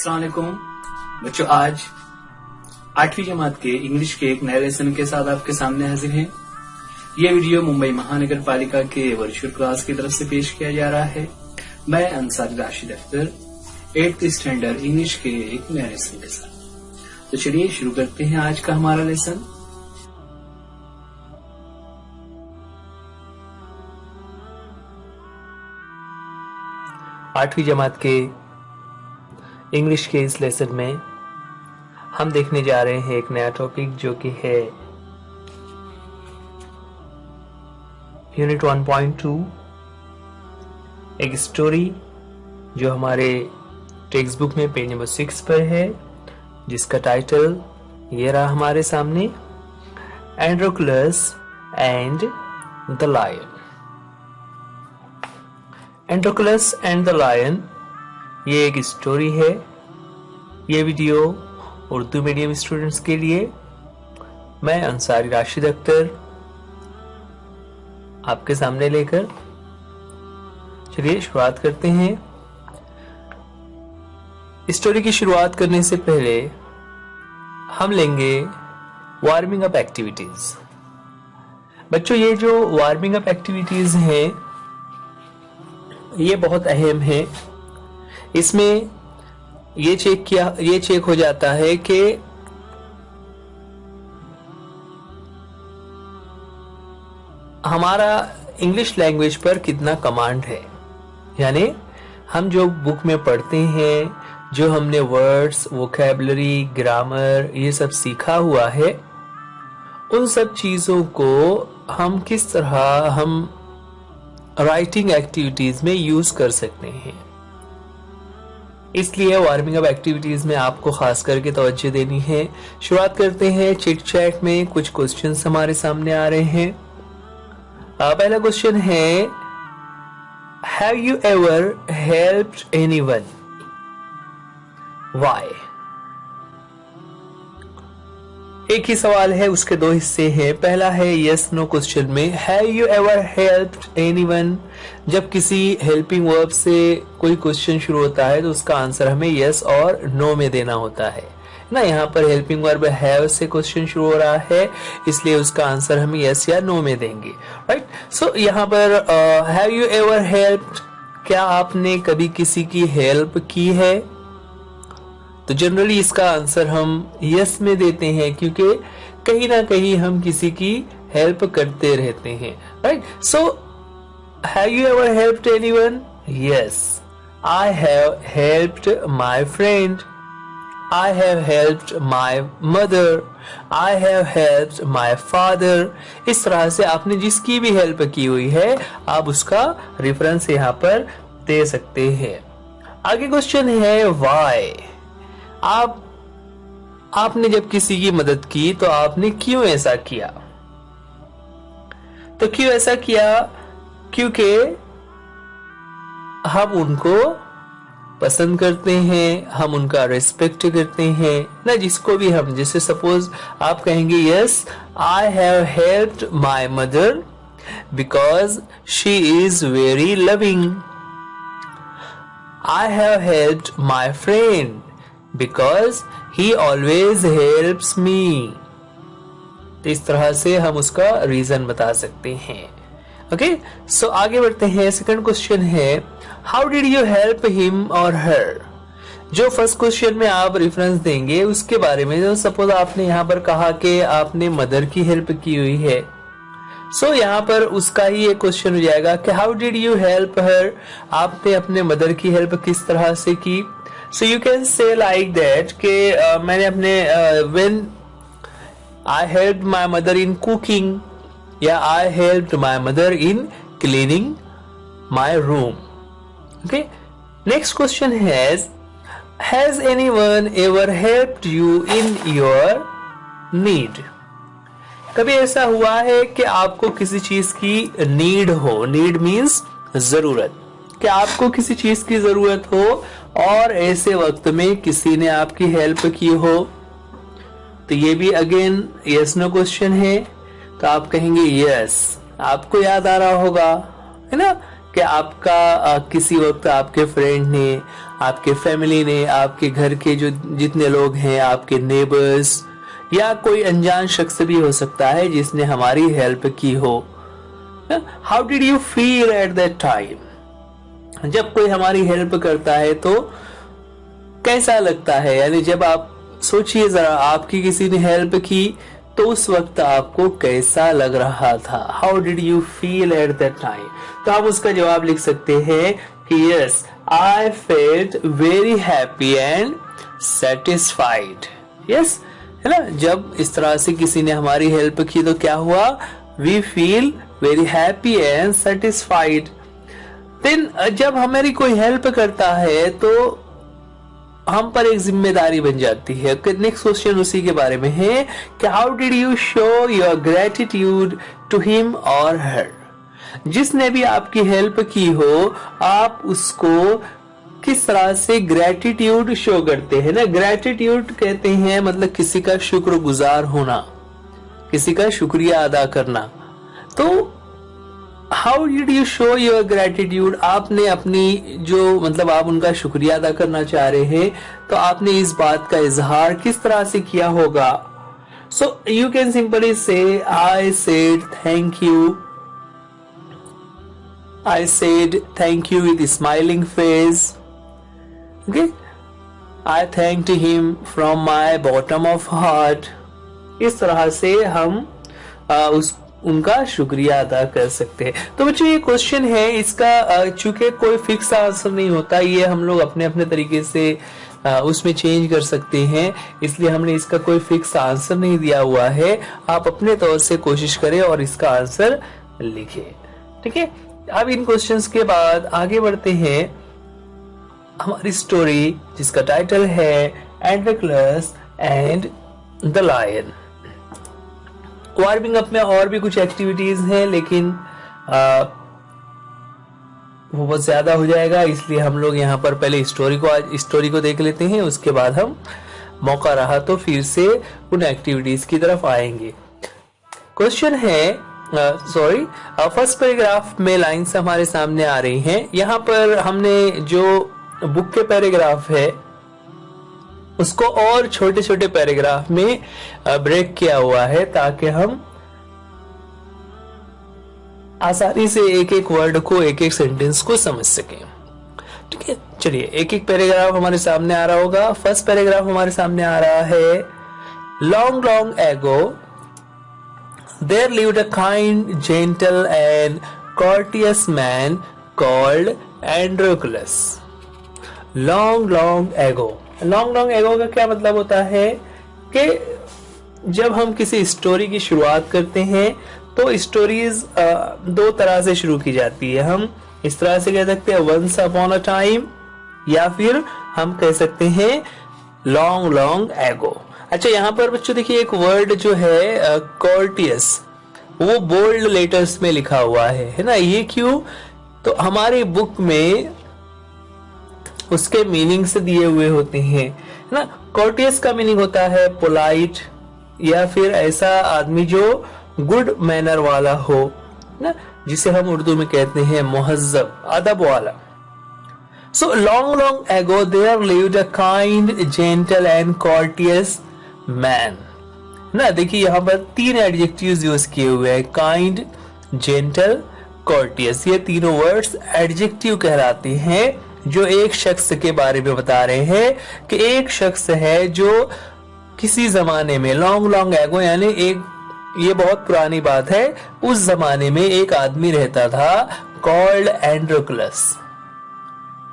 अस्सलाम वालेकुम बच्चों, आज 8वीं जमात के इंग्लिश के एक नए लेसन के साथ आपके सामने हाजिर हैं। यह वीडियो मुंबई महानगर पालिका के वर्चुअल क्लास की तरफ से पेश किया जा रहा है। मैं Ansari Rashid Akhtar 8th standard English के एक नए लेसन के साथ। तो चलिए शुरू करते हैं आज का हमारा लेसन। आठवीं जमात के इंग्लिश के इस लेसन में हम देखने जा रहे हैं एक नया टॉपिक जो कि है यूनिट 1.2 एक स्टोरी जो हमारे टेक्स्ट बुक में पेज नंबर 6 पर है, जिसका टाइटल ये रहा हमारे सामने, Androcles and the lion. Androcles and the lion ये एक स्टोरी है। ये वीडियो उर्दू मीडियम स्टूडेंट्स के लिए मैं अंसारी राशिद अख्तर आपके सामने लेकर चलिए शुरुआत करते हैं। स्टोरी की शुरुआत करने से पहले हम लेंगे वार्मिंग अप एक्टिविटीज। बच्चों, ये जो वार्मिंग अप एक्टिविटीज हैं ये बहुत अहम है। इसमें ये चेक हो जाता है कि हमारा इंग्लिश लैंग्वेज पर कितना कमांड है, यानी हम जो बुक में पढ़ते हैं, जो हमने वर्ड्स, वोकैबुलरी, ग्रामर ये सब सीखा हुआ है, उन सब चीजों को हम किस तरह हम राइटिंग एक्टिविटीज में यूज कर सकते हैं। इसलिए वार्मिंग अप एक्टिविटीज में आपको खास करके तवज्जो देनी है। शुरुआत करते हैं चिट चैट में। कुछ क्वेश्चंस हमारे सामने आ रहे हैं। पहला क्वेश्चन है, have you ever helped anyone? Why? एक ही सवाल है, उसके दो हिस्से हैं। पहला है यस नो क्वेश्चन में, have you ever helped anyone? जब किसी हेल्पिंग वर्ब से कोई क्वेश्चन शुरू होता है तो उसका आंसर हमें यस और नो में देना होता है ना। यहाँ पर हेल्पिंग वर्ब हैव से क्वेश्चन शुरू हो रहा है, इसलिए उसका आंसर हम यस या नो में देंगे, राइट। सो यहाँ पर हैव यू एवर हेल्प्ड, क्या आपने कभी किसी की हेल्प की है? तो जनरली इसका आंसर हम यस में देते हैं, क्योंकि कहीं ना कहीं हम किसी की हेल्प करते रहते हैं, right. So have you ever helped anyone? Yes, I have helped my friend, I have helped my mother, I have helped my father. इस तरह से आपने जिसकी भी हेल्प की हुई है आप उसका रेफरेंस यहाँ पर दे सकते हैं। आगे क्वेश्चन है व्हाई। आपने जब किसी की मदद की तो आपने क्यों ऐसा किया? तो क्यों ऐसा किया? क्योंकि हम उनको पसंद करते हैं, हम उनका रिस्पेक्ट करते हैं ना। जिसको भी हम, जैसे सपोज आप कहेंगे yes, I have helped my mother because she is very loving. I have helped my friend because he always helps me। तो इस तरह से हम उसका रीजन बता सकते हैं। ओके, सो आगे बढ़ते हैं। सेकंड क्वेश्चन है, how did you help him और हर? जो फर्स्ट क्वेश्चन में आप रेफरेंस देंगे उसके बारे में, जो सपोज आपने यहाँ पर कहा कि आपने मदर की हेल्प की हुई है, सो यहाँ पर उसका ही एक क्वेश्चन हो जाएगा कि how did you help her? आपने अपने मदर की हेल्प किस तरह से की? So you can say like that कि मैंने अपने when I helped my mother in cooking या I helped my mother in cleaning my room. Okay. Next question has anyone ever helped you in your need? कभी ऐसा हुआ है कि आपको किसी चीज की नीड हो? नीड मीन्स जरूरत, कि आपको किसी चीज की जरूरत हो और ऐसे वक्त में किसी ने आपकी हेल्प की हो। तो ये भी अगेन यस नो क्वेश्चन है। तो आप कहेंगे यस। आपको याद आ रहा होगा, है ना, कि आपका किसी वक्त आपके फ्रेंड ने आपके फैमिली ने, आपके घर के जो जितने लोग हैं, आपके नेबर्स, या कोई अनजान शख्स भी हो सकता है जिसने हमारी हेल्प की हो। How did you feel at that time? जब कोई हमारी हेल्प करता है तो कैसा लगता है? यानी जब आप सोचिए जरा, आपकी किसी ने हेल्प की तो उस वक्त आपको कैसा लग रहा था? How did you feel at that time? तो आप उसका जवाब लिख सकते हैं कि yes, I felt very happy and satisfied. Yes, है ना? जब इस तरह से किसी ने हमारी हेल्प की तो क्या हुआ? We feel very happy and satisfied. Then जब हमारी कोई हेल्प करता है तो हम पर एक जिम्मेदारी बन जाती है। नेक्स्ट क्वेश्चन उसी के बारे में है कि how did you show your gratitude to him और हर? जिसने भी आपकी हेल्प की हो, आप उसको किस तरह से ग्रेटिट्यूड शो करते हैं ना? ग्रेटिट्यूड कहते हैं मतलब किसी का शुक्रगुजार होना, किसी का शुक्रिया अदा करना। तो how did you show your gratitude? आपने अपनी जो मतलब आप उनका शुक्रिया अदा करना चाह रहे हैं, तो आपने इस बात का इजहार किस तरह से किया होगा? सो यू कैन सिंपली से I said thank you, I said thank you with smiling face. Okay, I thanked him from my bottom of heart. इस तरह से हम उनका शुक्रिया अदा कर सकते हैं। तो बच्चों ये क्वेश्चन है, इसका चूंकि कोई फिक्स आंसर नहीं होता, ये हम लोग अपने अपने तरीके से उसमें चेंज कर सकते हैं, इसलिए हमने इसका कोई फिक्स आंसर नहीं दिया हुआ है। आप अपने तौर से कोशिश करें और इसका आंसर लिखें। ठीक है, अब इन क्वेश्चंस के बाद आगे बढ़ते हैं हमारी स्टोरी, जिसका टाइटल है Androcles and the lion. Warming up में और भी कुछ एक्टिविटीज हैं, लेकिन वो बहुत ज्यादा हो जाएगा, इसलिए हम लोग यहाँ पर पहले स्टोरी को देख लेते हैं। उसके बाद हम मौका रहा तो फिर से उन एक्टिविटीज की तरफ आएंगे। क्वेश्चन है, फर्स्ट पैराग्राफ में लाइन्स हमारे सामने आ रही हैं। यहाँ पर हमने जो बुक के पैराग्राफ है उसको और छोटे छोटे पैराग्राफ में ब्रेक किया हुआ है, ताकि हम आसानी से एक एक वर्ड को, एक एक सेंटेंस को समझ सकें। ठीक है, चलिए एक एक पैराग्राफ हमारे सामने आ रहा होगा। फर्स्ट पैराग्राफ हमारे सामने आ रहा है, long long ago there lived a kind, gentle and courteous man called Androclus। Long long ago, long long ago का क्या मतलब होता है कि जब हम किसी स्टोरी की शुरुआत करते हैं तो स्टोरीज दो तरह से शुरू की जाती है। हम इस तरह से कह सकते हैं वंस अपॉन अ टाइम, या फिर हम कह सकते हैं लॉन्ग लॉन्ग एगो। अच्छा, यहाँ पर बच्चों देखिए एक वर्ड जो है कोर्टियस, वो बोल्ड लेटर्स में लिखा हुआ है ना? ये क्यों? तो हमारी बुक में उसके मीनिंग से दिए हुए होते हैं ना। कोर्टियस का मीनिंग होता है पोलाइट, या फिर ऐसा आदमी जो गुड मैनर वाला हो ना, जिसे हम उर्दू में कहते हैं मुहज्जब, अदब वाला। So long long ago there lived a kind, gentle and courteous man ना। देखिए यहाँ पर तीन एडजेक्टिव्स यूज किए हुए हैं, काइंड, जेंटल, कोर्टियस। ये तीनों वर्ड्स एडजेक्टिव कहलाते हैं, जो एक शख्स के बारे में बता रहे हैं कि एक शख्स है जो किसी जमाने में, लॉन्ग लॉन्ग एगो यानी एक, ये बहुत पुरानी बात है, उस जमाने में एक आदमी रहता था कॉल्ड एंड्रोक्लस,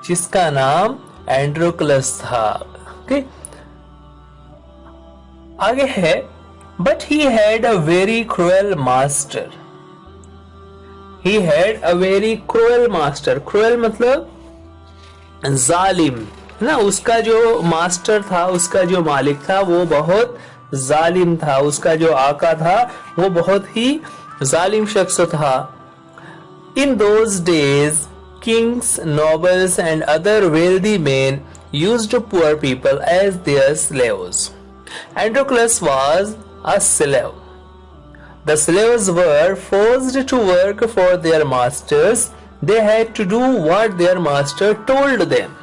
जिसका नाम एंड्रोक्लस था। ओके, आगे है, but he had a very cruel master. He had a very cruel master. Cruel मतलब जालिम ना। उसका जो मास्टर था, उसका जो मालिक था, वो बहुत जालिम था। उसका जो आका था वो बहुत ही जालिम शख्स था। In those days Kings, nobles and other wealthy men used poor people as their slaves. Androclus was a slave. The slaves were forced to work for their masters. They had to do what their master told them.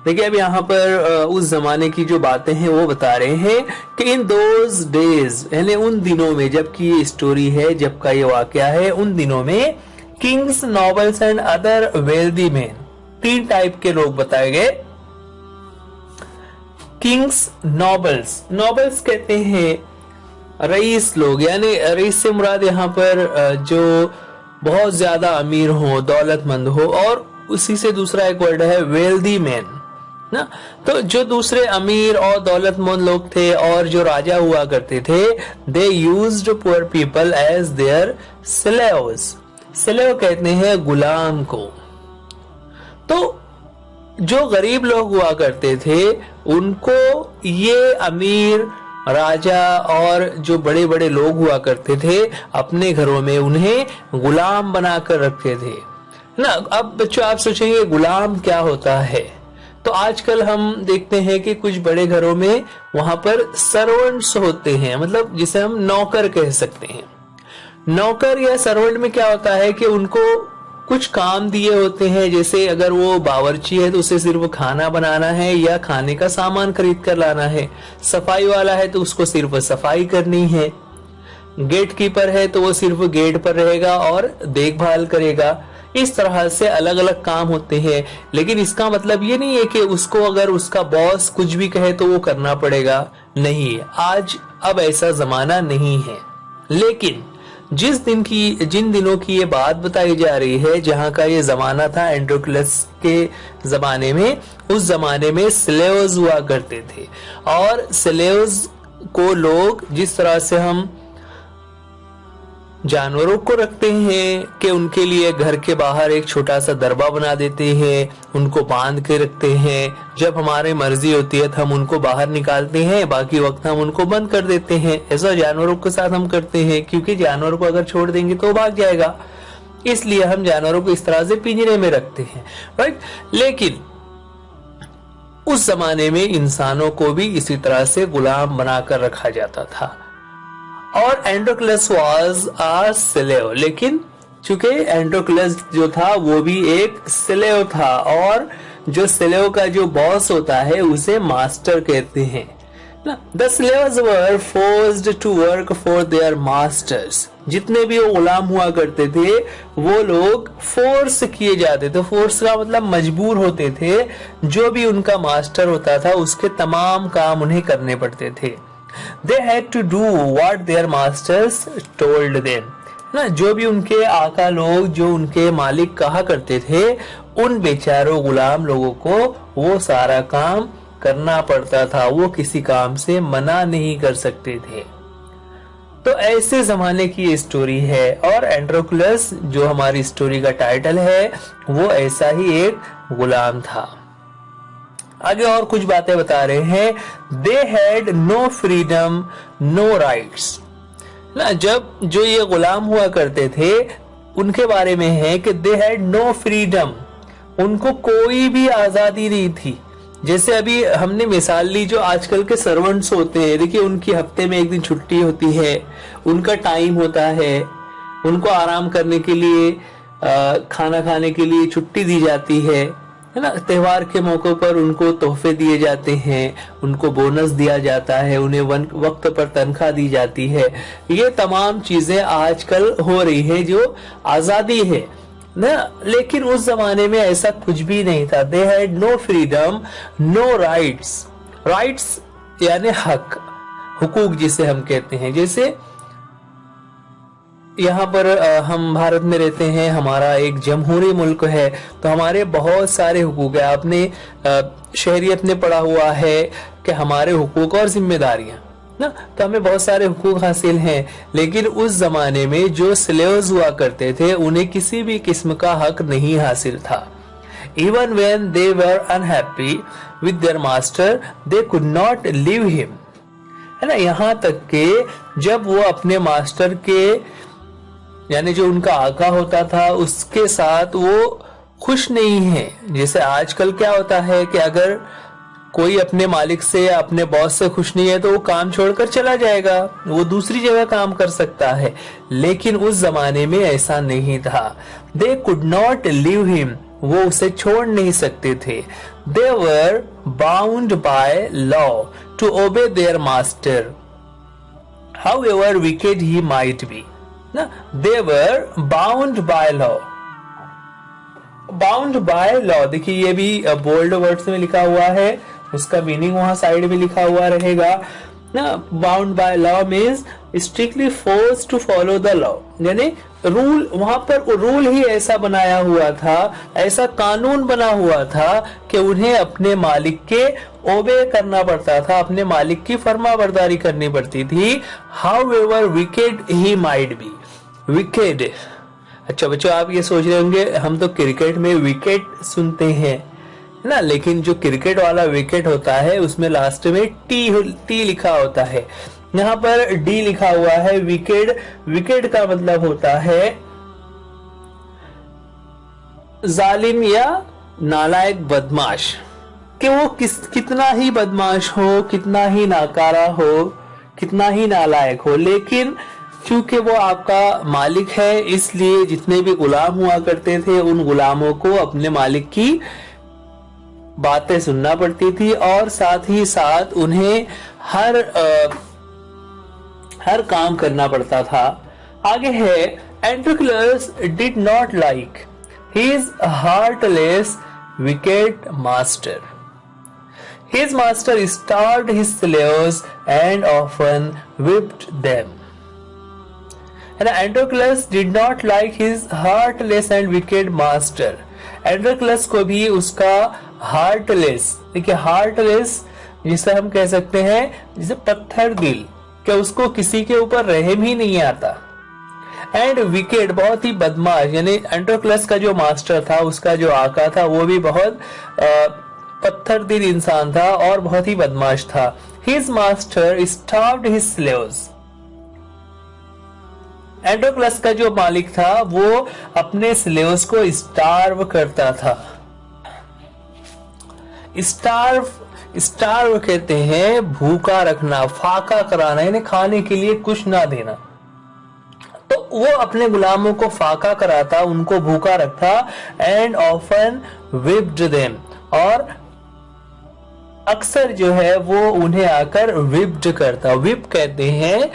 देखिए अब यहाँ पर उस जमाने की जो बातें हैं वो बता रहे हैं कि इन दोज डेज, यानी उन दिनों में, जबकि ये स्टोरी है, जब का ये वाकया है, उन दिनों में Kings, nobles and other wealthy man, 3 type के लोग बताए गए। किंग्स, नॉबल्स, नॉबल्स कहते हैं रईस लोग, यानी रईस से मुराद यहाँ पर जो बहुत ज्यादा अमीर हो, दौलतमंद हो, और उसी से दूसरा एक वर्ड है वेल्दी मैन ना। तो जो दूसरे अमीर और दौलतमंद लोग थे और जो राजा हुआ करते थे, they used poor people as their slaves. Slave कहते हैं गुलाम को। तो जो गरीब लोग हुआ करते थे उनको ये अमीर, राजा और जो बड़े बड़े लोग हुआ करते थे अपने घरों में उन्हें गुलाम बनाकर रखते थे ना। अब बच्चों आप सोचेंगे गुलाम क्या होता है, तो आजकल हम देखते हैं कि कुछ बड़े घरों में वहां पर सर्वेंट्स होते हैं, मतलब जिसे हम नौकर कह सकते हैं। नौकर या सर्वेंट में क्या होता है कि उनको कुछ काम दिए होते हैं, जैसे अगर वो बावर्ची है तो उसे सिर्फ खाना बनाना है या खाने का सामान खरीद कर लाना है, सफाई वाला है तो उसको सिर्फ सफाई करनी है, गेट कीपर है तो वो सिर्फ गेट पर रहेगा और देखभाल करेगा। इस तरह से अलग अलग काम होते हैं, लेकिन इसका मतलब ये नहीं है कि उसको अगर उसका बॉस कुछ भी कहे तो वो करना पड़ेगा, नहीं। आज अब ऐसा जमाना नहीं है। लेकिन जिन दिनों की ये बात बताई जा रही है, जहां का ये जमाना था एंड्रोक्लस के जमाने में, उस जमाने में स्लेव्स हुआ करते थे। और स्लेव्स को लोग जिस तरह से हम जानवरों को रखते हैं कि उनके लिए घर के बाहर एक छोटा सा दरबा बना देते हैं, उनको बांध के रखते हैं, जब हमारी मर्जी होती है तो हम उनको बाहर निकालते हैं, बाकी वक्त हम उनको बंद कर देते हैं। ऐसा जानवरों के साथ हम करते हैं, क्योंकि जानवर को अगर छोड़ देंगे तो भाग जाएगा, इसलिए हम जानवरों को इस तरह से पिंजरे में रखते हैं, राइट। लेकिन उस जमाने में इंसानों को भी इसी तरह से गुलाम बनाकर रखा जाता था। और एंड्रोक्लस वाज अ स्लेव, लेकिन चूंकि एंड्रोक्लस जो था वो भी एक स्लेव था, और जो स्लेव का जो बॉस होता है उसे मास्टर कहते हैं ना। The slaves were forced to work for their masters. जितने भी वो गुलाम हुआ करते थे वो लोग फोर्स किए जाते थे। फोर्स का मतलब मजबूर होते थे, जो भी उनका मास्टर होता था उसके तमाम काम उन्हें करने पड़ते थे। They had to do what their masters told them. ना, जो भी उनके आका लोग, जो उनके मालिक कहा करते थे, उन बेचारों गुलाम लोगों को वो सारा काम करना पड़ता था, वो किसी काम से मना नहीं कर सकते थे। तो ऐसे जमाने की ये स्टोरी है, और एंड्रोक्लस जो हमारी स्टोरी का टाइटल है वो ऐसा ही एक गुलाम था। आगे और कुछ बातें बता रहे हैं। They had no freedom no rights ना। जब जो ये गुलाम हुआ करते थे उनके बारे में है कि दे हैड नो फ्रीडम, उनको कोई भी आजादी नहीं थी। जैसे अभी हमने मिसाल ली, जो आजकल के सर्वेंट्स होते हैं, देखिए उनकी हफ्ते में एक दिन छुट्टी होती है, उनका टाइम होता है, उनको आराम करने के लिए, खाना खाने के लिए छुट्टी दी जाती है ना। त्योहार के मौकों पर उनको तोहफे दिए जाते हैं, उनको बोनस दिया जाता है, उन्हें वक्त पर तनख्वाह दी जाती है। ये तमाम चीजें आजकल हो रही है, जो आजादी है ना। लेकिन उस जमाने में ऐसा कुछ भी नहीं था। They had no freedom no rights. Rights यानी हक, हुकूक जिसे हम कहते हैं। जैसे यहाँ पर हम भारत में रहते हैं, हमारा एक जमहूरी मुल्क है, तो हमारे बहुत सारे हुकूक है। आपने शहरियत में पढ़ा हुआ है कि हमारे हुकूक और जिम्मेदारियां ना, तो हमें बहुत सारे हुकूक हासिल हैं। लेकिन उस जमाने में जो स्लेव्स हुआ करते थे उन्हें किसी भी किस्म का हक नहीं हासिल था। Even when they were unhappy with their master they could not leave him, है ना। यहाँ तक कि जब वो अपने मास्टर के, यानी जो उनका आका होता था, उसके साथ वो खुश नहीं है। जैसे आजकल क्या होता है कि अगर कोई अपने मालिक से या अपने बॉस से खुश नहीं है तो वो काम छोड़कर चला जाएगा, वो दूसरी जगह काम कर सकता है। लेकिन उस जमाने में ऐसा नहीं था। They could not leave him वो उसे छोड़ नहीं सकते थे। They were bound by law to obey their master, however wicked he might be. ना, they were bound by law. Bound by law, देखिए ये भी बोल्ड वर्ड्स में लिखा हुआ है, उसका मीनिंग वहां साइड में लिखा हुआ रहेगा ना। Bound by law means strictly force to follow the law, यानी रूल, वहां पर रूल ही ऐसा बनाया हुआ था, ऐसा कानून बना हुआ था कि उन्हें अपने मालिक के ओबे करना पड़ता था, अपने मालिक की फर्माबरदारी करनी पड़ती थी। How ever wicked he might be, wicked. अच्छा बच्चों, आप ये सोच रहे होंगे हम तो क्रिकेट में विकेट सुनते हैं ना, लेकिन जो क्रिकेट वाला विकेट होता है उसमें लास्ट में टी लिखा होता है, यहाँ पर डी लिखा हुआ है। विकेट, विकेट का मतलब होता है जालिम या नालायक, बदमाश, कि वो कितना ही बदमाश हो, कितना ही नाकारा हो, कितना ही नालायक हो, लेकिन क्योंकि वो आपका मालिक है, इसलिए जितने भी गुलाम हुआ करते थे उन गुलामों को अपने मालिक की बातें सुनना पड़ती थी और साथ ही साथ उन्हें हर काम करना पड़ता था। आगे है, Androcles did not like his heartless wicked master. His master starved his slaves and often whipped them. And Androclus did not like his heartless and wicked master. Androclus को भी उसका heartless, देखिए heartless जिसे हम कह सकते हैं जिसे पत्थर दिल, कि उसको किसी के ऊपर रहम ही नहीं आता, एंड विकेट बहुत ही बदमाश, यानी एंड्रोक्लस का जो मास्टर था, उसका जो आका था, वो भी बहुत पत्थर दिल इंसान था और बहुत ही बदमाश था. His master starved his slaves. एंड्रोक्लस का जो मालिक था वो अपने स्लेव्स को स्टार्व करता था. स्टार्व कहते हैं भूखा रखना, फाका कराना, यानी खाने के लिए कुछ ना देना. तो वो अपने गुलामों को फाका कराता, उनको भूखा रखता. एंड ऑफन विप्ड देम, और अक्सर जो है वो उन्हें आकर विप्ड करता. विप कहते हैं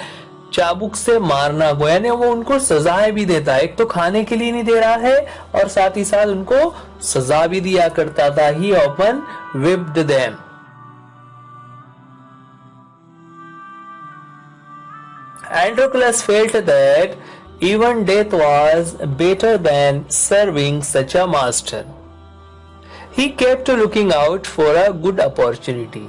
चाबुक से मारना को, यानी वो उनको सजाएं भी देता है. एक तो खाने के लिए नहीं दे रहा है और साथ ही साथ उनको सजा भी दिया करता था. ही often whipped them. Androclus felt that even death was better than serving such a master. He kept looking out for a good opportunity.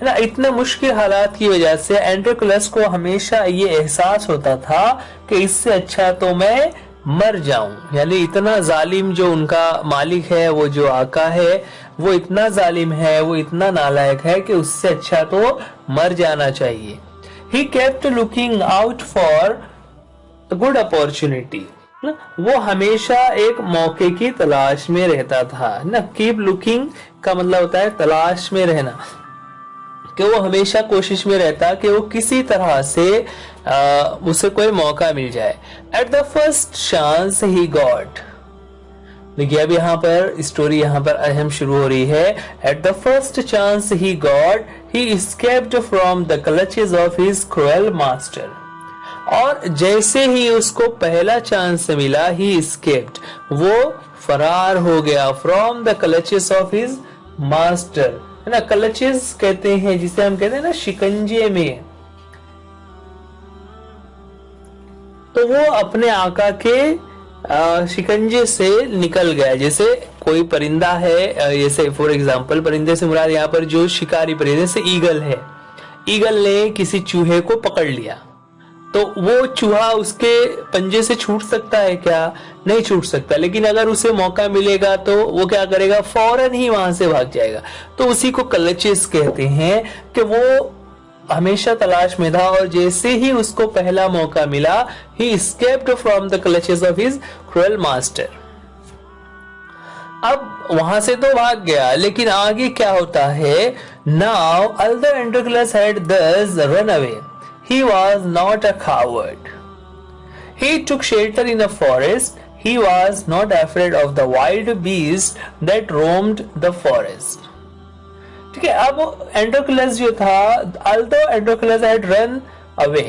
ना इतने मुश्किल हालात की वजह से एंड्रोक्लस को हमेशा ये एहसास होता था कि इससे अच्छा तो मैं मर जाऊं. यानी इतना जालिम जो उनका मालिक है, वो जो आका है, वो इतना जालिम है, वो इतना नालायक है कि उससे अच्छा तो मर जाना चाहिए. He kept looking out for a good opportunity. वो हमेशा एक मौके की तलाश में रहता था ना. कीप लुकिंग का मतलब होता है तलाश में रहना, कि वो हमेशा कोशिश में रहता कि वो किसी तरह से उसे कोई मौका मिल जाए. At the first chance he got. देखिए अब यहाँ पर स्टोरी यहाँ पर अहम शुरू हो रही है. At the first chance he got he escaped from the clutches of his cruel master. और जैसे ही उसको पहला चांस मिला, ही एस्केप्ड, वो फरार हो गया. From the clutches of his master, है ना. क्लचेस कहते हैं जिसे हम कहते हैं ना शिकंजे में. तो वो अपने आका के शिकंजे से निकल गया. जैसे कोई परिंदा है, जैसे फॉर एग्जांपल परिंदे से मुराद यहाँ पर जो शिकारी परिंदे, जैसे ईगल है, ईगल ने किसी चूहे को पकड़ लिया, तो वो चूहा उसके पंजे से छूट सकता है क्या? नहीं छूट सकता. लेकिन अगर उसे मौका मिलेगा तो वो क्या करेगा? फौरन ही वहां से भाग जाएगा. तो उसी को क्लचेस कहते हैं कि वो हमेशा तलाश में था और जैसे ही उसको पहला मौका मिला, he escaped from the clutches of his cruel master. अब वहां से तो भाग गया, लेकिन आगे क्या होता है? Now although Androclus had thus run away, he was not a coward. He took shelter in a forest. he was not afraid of the wild beast that roamed the forest. ठीक है, अब एंड्रोक्लस जो था, although एंड्रोक्लस had run away,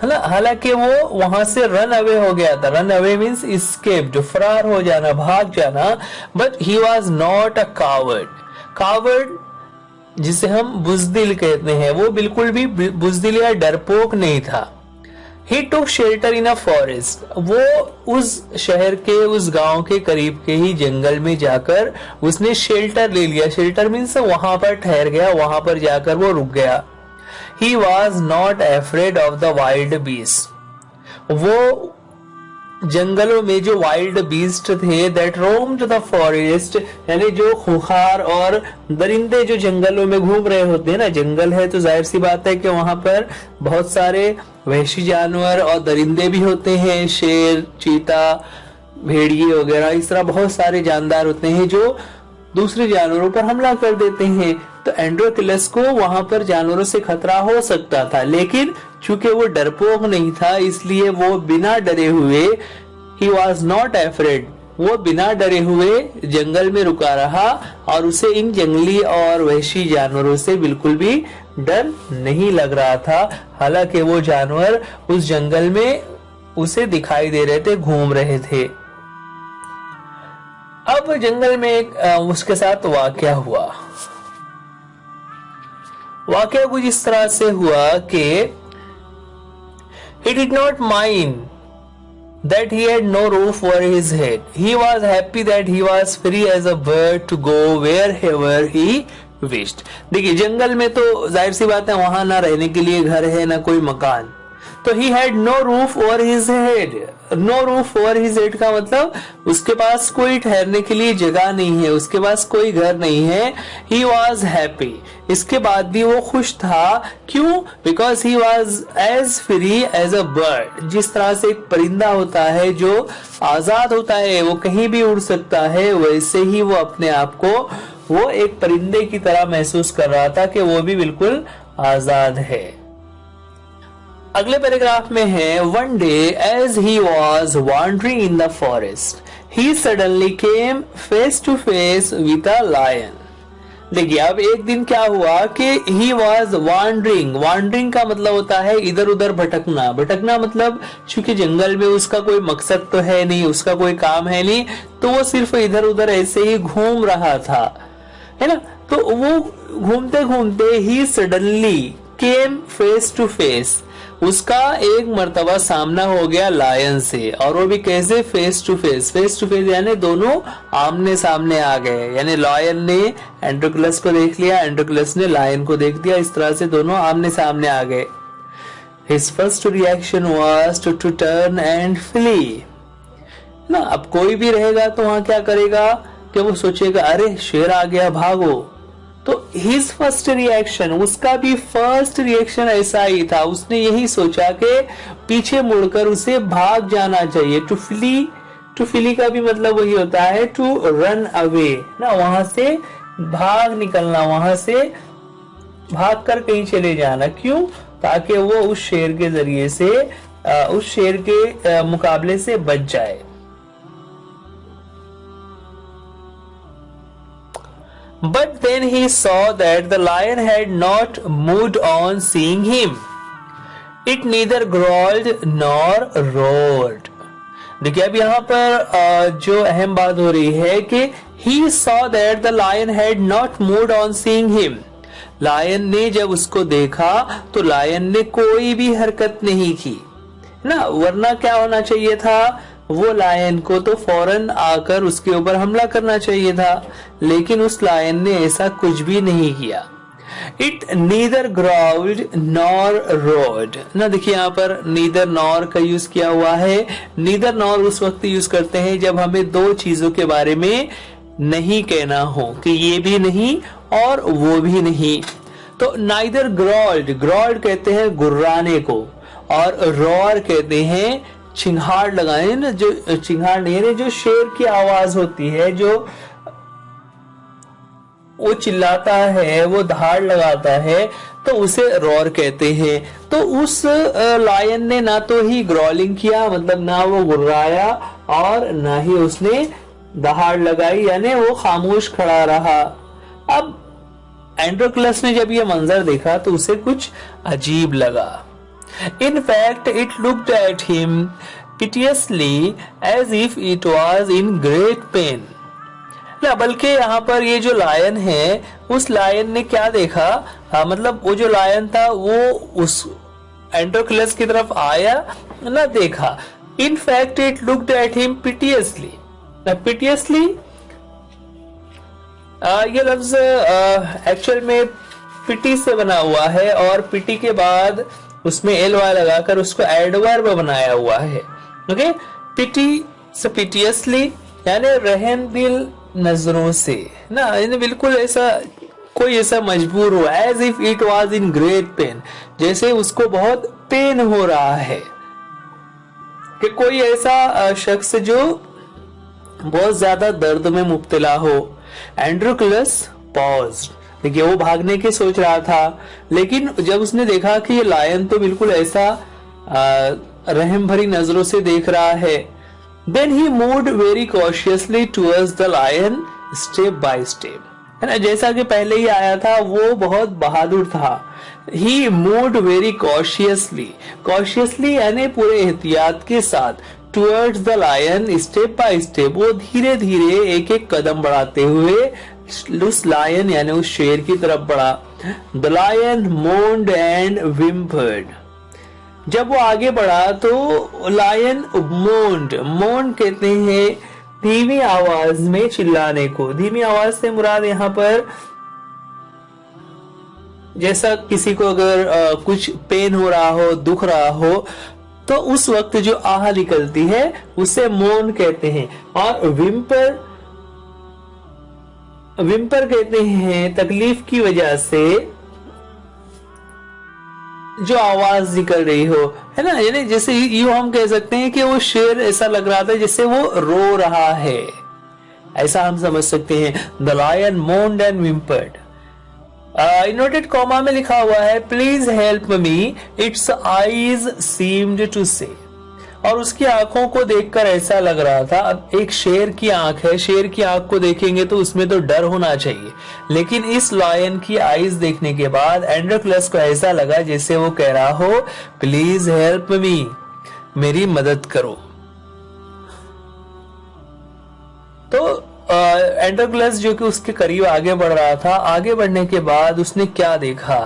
है ना, हालांकि वो वहां से रन अवे हो गया था. रन अवे मीन्स escape, जो फरार हो जाना, भाग जाना. But he was not a coward. Coward जिसे हम बुजदिल कहते हैं, वो बिल्कुल भी बुजदिल या डरपोक नहीं था. ही टुक शेल्टर इन अ फॉरेस्ट. वो उस शहर के, उस गांव के करीब के ही जंगल में जाकर उसने शेल्टर ले लिया. शेल्टर मीन्स वहां पर ठहर गया, वहां पर जाकर वो रुक गया. He was not afraid of the wild beast. वो जंगलों में जो वाइल्ड बीस्ट थे, that roamed the forest, यानी जो खूंखार और दरिंदे जो जंगलों में घूम रहे होते हैं ना. जंगल है तो जाहिर सी बात है कि वहां पर बहुत सारे वहशी जानवर और दरिंदे भी होते हैं. शेर, चीता, भेड़िए वगैरह, इस तरह बहुत सारे जानदार होते हैं जो दूसरे जानवरों पर हमला कर देते हैं. तो एंड्रोक्लस को वहां पर जानवरों से खतरा हो सकता था, लेकिन चूंकि वो डरपोक नहीं था, इसलिए वो बिना डरे हुए, ही वॉज नॉट एफ्रेड, वो बिना डरे हुए जंगल में रुका रहा और उसे इन जंगली और वहशी जानवरों से बिल्कुल भी डर नहीं लग रहा था. हालांकि वो जानवर उस जंगल में उसे दिखाई दे रहे थे, घूम रहे थे. अब जंगल में एक उसके साथ वाकया हुआ. वाकया कुछ इस तरह से हुआ कि he did not mind that he had no roof over his head. He was happy that he was free as a bird to go wherever he wished. देखिए, जंगल में तो जाहिर सी बात है वहां ना रहने के लिए घर है ना कोई मकान. तो he had no roof over his head. No roof over his head का मतलब उसके पास कोई ठहरने के लिए जगह नहीं है, उसके पास कोई घर नहीं है. He was happy. इसके बाद भी वो खुश था. क्यों? Because he was as free as a bird. जिस तरह से एक परिंदा होता है जो आजाद होता है, वो कहीं भी उड़ सकता है, वैसे ही वो अपने आप को वो एक परिंदे की तरह महसूस कर रहा था कि वो भी बिल्कुल आजाद है. अगले पैराग्राफ में है, one day as he was wandering in the forest he suddenly came face to face with a lion. देखिए, अब एक दिन क्या हुआ कि ही वॉज वॉन्डरिंग. वॉन्डरिंग का मतलब होता है इधर उधर भटकना. भटकना मतलब चूंकि जंगल में उसका कोई मकसद तो है नहीं, उसका कोई काम है नहीं, तो वो सिर्फ इधर उधर ऐसे ही घूम रहा था, है ना. तो वो घूमते घूमते ही suddenly came face to face, उसका एक मर्तबा सामना हो गया लायन से. और वो भी कैसे? Face to face. Face to face यानी दोनों आमने सामने आ गए. यानी लायन ने एंड्रोक्लस को देख लिया, एंड्रोक्लस ने लायन को देख दिया. इस तरह से दोनों आमने सामने आ गए. His first reaction was to turn and flee. ना, अब कोई भी रहेगा तो वहां क्या करेगा कि वो सोचेगा अरे शेर आ गया, भागो. तो हिज फर्स्ट रिएक्शन, उसका भी फर्स्ट रिएक्शन ऐसा ही था. उसने यही सोचा कि पीछे मुड़कर उसे भाग जाना चाहिए. टू फ्ली, टू फ्ली का भी मतलब वही होता है टू रन अवे ना, वहां से भाग निकलना, वहां से भाग कर कहीं चले जाना. क्यों? ताकि वो उस शेर के जरिए से उस शेर के मुकाबले से बच जाए. But then he saw that the lion had not moved on seeing him. It neither growled nor roared. देखिए, अब यहाँ पर जो अहम बात हो रही है कि he saw that the lion had not moved on seeing him. Lion ने जब उसको देखा तो लायन ने कोई भी हरकत नहीं की ना, वरना क्या होना चाहिए था, वो लायन को तो फौरन आकर उसके ऊपर हमला करना चाहिए था, लेकिन उस लायन ने ऐसा कुछ भी नहीं किया. इट नीदर ग्राउल्ड नॉर रोड ना. देखिए, यहाँ पर नीदर नॉर का यूज किया हुआ है. नीदर नॉर उस वक्त यूज करते हैं जब हमें दो चीजों के बारे में नहीं कहना हो कि ये भी नहीं और वो भी नहीं. तो नाइदर ग्रॉल्ड, ग्रॉल्ड कहते हैं गुर्राने को, और रॉर कहते हैं चिंगाड़ लगाए ना, जो चिंगाड़ नहीं है, जो शेर की आवाज होती है, जो वो चिल्लाता है, वो दहाड़ लगाता है, तो उसे रोर कहते हैं। तो उस लायन ने ना तो ही ग्रॉलिंग किया, मतलब ना वो गुर्राया, और ना ही उसने दहाड़ लगाई, यानी वो खामोश खड़ा रहा। अब एंड्रोक्लस ने जब ये मंजर देखा तो उसे कुछ अजीब लगा। In fact, it looked at him piteously as if it was in great pain. बल्कि यहाँ पर ये जो लायन है, उस लायन ने क्या देखा, मतलब वो जो लायन था वो उस एंड्रोक्लस की तरफ आया ना देखा। In fact, it looked at him piteously. Piteously ये लफ्ज एक्चुअल में पिटी से बना हुआ है, और पिटी के बाद उसमें एल वाई लगाकर उसको एडवर्ब बनाया हुआ है। ओके, पिटी से पिटियसली यानी रहम दिल नजरों से ना, यानी बिल्कुल ऐसा कोई ऐसा मजबूर हो, as if it was in great pain, जैसे उसको बहुत पेन हो रहा है, कि कोई ऐसा शख्स जो बहुत ज्यादा दर्द में मुब्तला हो। एंड्रोक्लस पॉज्ड, देखिए वो भागने की सोच रहा था, लेकिन जब उसने देखा कि ये लायन तो बिल्कुल ऐसा रहम भरी नजरों से देख रहा है, then he moved very cautiously towards the lion step by step, है ना। जैसा कि पहले ही आया था, वो बहुत बहादुर था। He moved very cautiously, cautiously यानी पूरे एहतियात के साथ, towards the lion step by step, वो धीरे धीरे एक एक कदम बढ़ाते हुए उस लायन यानी उस शेर की तरफ बढ़ा। द लायन मोन्ड एंड विम्पर्ड, जब वो आगे बढ़ा तो लायन मोन्ड, मोन्ड कहते हैं धीमी आवाज में चिल्लाने को। धीमी आवाज से मुराद यहाँ पर जैसा किसी को अगर कुछ पेन हो रहा हो, दुख रहा हो, तो उस वक्त जो आह निकलती है उसे मोन कहते हैं। और विम्पर कहते हैं तकलीफ की वजह से जो आवाज निकल रही हो, है ना। यानी जैसे यूं हम कह सकते हैं कि वो शेर ऐसा लग रहा था जैसे वो रो रहा है, ऐसा हम समझ सकते हैं। The lion moaned and whimpered. Inverted comma में लिखा हुआ है please help me, its eyes seemed to say, और उसकी आंखों को देखकर ऐसा लग रहा था। अब एक शेर की आंख है, शेर की आंख को देखेंगे तो उसमें तो डर होना चाहिए, लेकिन इस लायन की आईज देखने के बाद एंड्रोक्लस को ऐसा लगा जैसे वो कह रहा हो प्लीज हेल्प मी, मेरी मदद करो। तो एंड्रोक्लस जो कि उसके करीब आगे बढ़ रहा था, आगे बढ़ने के बाद उसने क्या देखा।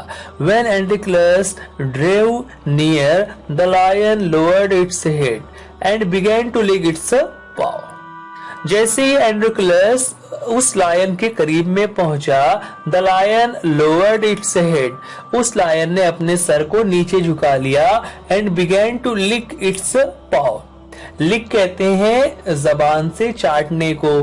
When Androcles drew near, the lion lowered its head and began to lick its paw. जैसे ही एंड्रोक्लस उस लायन के करीब में पहुंचा, the lion lowered its head, उस लायन ने अपने सर को नीचे झुका लिया, and began to lick its paw. Lick कहते हैं जबान से चाटने को।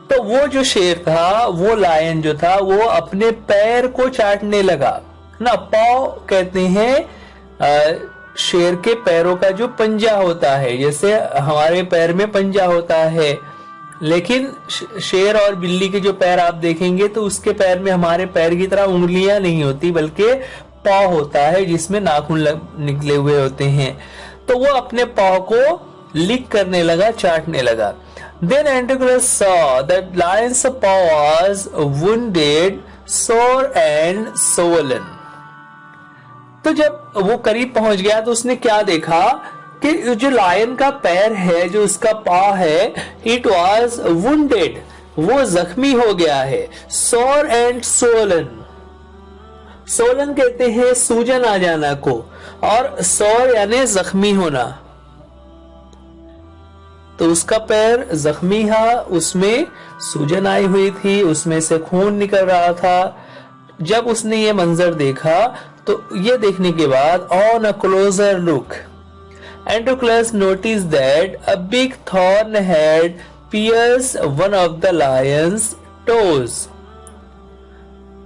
तो वो जो शेर था, वो लायन जो था, वो अपने पैर को चाटने लगा ना। पाव कहते हैं शेर के पैरों का जो पंजा होता है, जैसे हमारे पैर में पंजा होता है, लेकिन शेर और बिल्ली के जो पैर आप देखेंगे तो उसके पैर में हमारे पैर की तरह उंगलियां नहीं होती, बल्कि पाव होता है जिसमें नाखून निकले हुए होते हैं। तो वो अपने पाव को लिक करने लगा, चाटने लगा। Then Antigonus saw that lion's paw was wounded, sore and swollen. तो जब वो करीब पहुंच गया तो उसने क्या देखा कि जो लायन का पैर है, जो उसका पाव है, it was wounded, वो जख्मी हो गया है। sore and swollen, swollen कहते हैं सूजन आ जाना को, और sore यानी जख्मी होना। तो उसका पैर जख्मी था, उसमें सूजन आई हुई थी, उसमें से खून निकल रहा था। जब उसने ये मंजर देखा तो ये देखने के बाद on a closer look Androcles notice that a big thorn had pierced one of the lion's toes.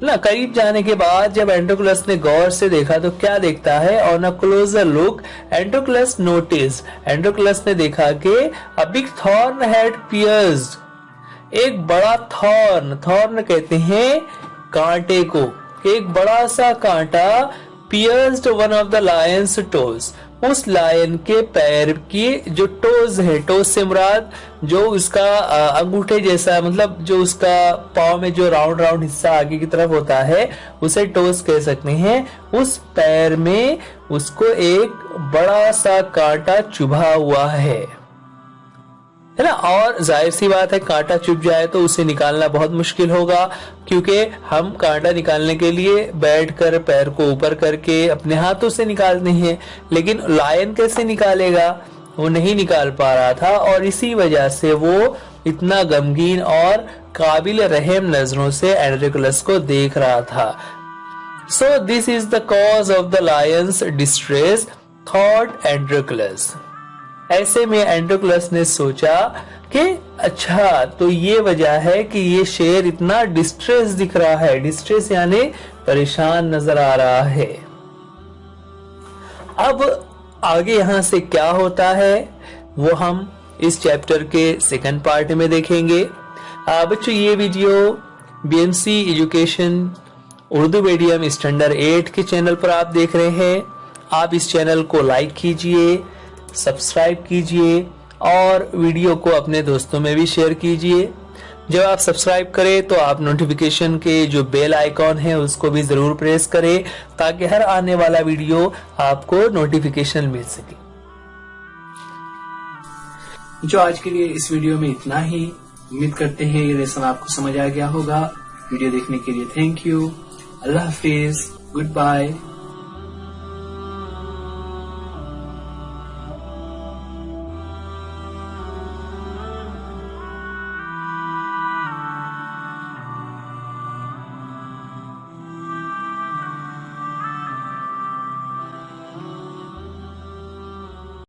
ना करीब जाने के बाद जब एंड्रोक्लस ने गौर से देखा तो क्या देखता है, on a closer look Androcles notice, Androcles ने देखा कि a big thorn had pierced, एक बड़ा थॉर्न कहते हैं कांटे को, एक बड़ा सा कांटा pierced one of the lion's toes, उस लायन के पैर की जो टोज है, टोज से मुराद जो उसका अंगूठे जैसा, मतलब जो उसका पाँव में जो राउंड राउंड हिस्सा आगे की तरफ होता है उसे टोज कह सकते हैं। उस पैर में उसको एक बड़ा सा कांटा चुभा हुआ है ना। और जाहिर सी बात है कांटा चुभ जाए तो उसे निकालना बहुत मुश्किल होगा, क्योंकि हम कांटा निकालने के लिए बैठकर पैर को ऊपर करके अपने हाथों से निकालते हैं, लेकिन लायन कैसे निकालेगा, वो नहीं निकाल पा रहा था और इसी वजह से वो इतना गमगीन और काबिल रहम नजरों से एंड्रोक्लस को देख रहा था। So this is the cause of the lion's distress, thought Androcles. ऐसे में एंड्रोक्लस ने सोचा कि अच्छा तो ये वजह है कि ये शेर इतना डिस्ट्रेस दिख रहा है, डिस्ट्रेस यानी परेशान नजर आ रहा है। अब आगे यहां से क्या होता है वो हम इस चैप्टर के सेकंड पार्ट में देखेंगे। बच्चों ये video BMC education Urdu medium standard 8 के चैनल पर आप देख रहे हैं। आप इस चैनल को लाइक कीजिए, सब्सक्राइब कीजिए और वीडियो को अपने दोस्तों में भी शेयर कीजिए। जब आप सब्सक्राइब करें तो आप नोटिफिकेशन के जो बेल आइकॉन है उसको भी जरूर प्रेस करें, ताकि हर आने वाला वीडियो आपको नोटिफिकेशन मिल सके। जो आज के लिए इस वीडियो में इतना ही। उम्मीद करते हैं ये लेसन आपको समझ आ गया होगा। वीडियो देखने के लिए थैंक यू। अल्लाह हाफिज, गुड बाय।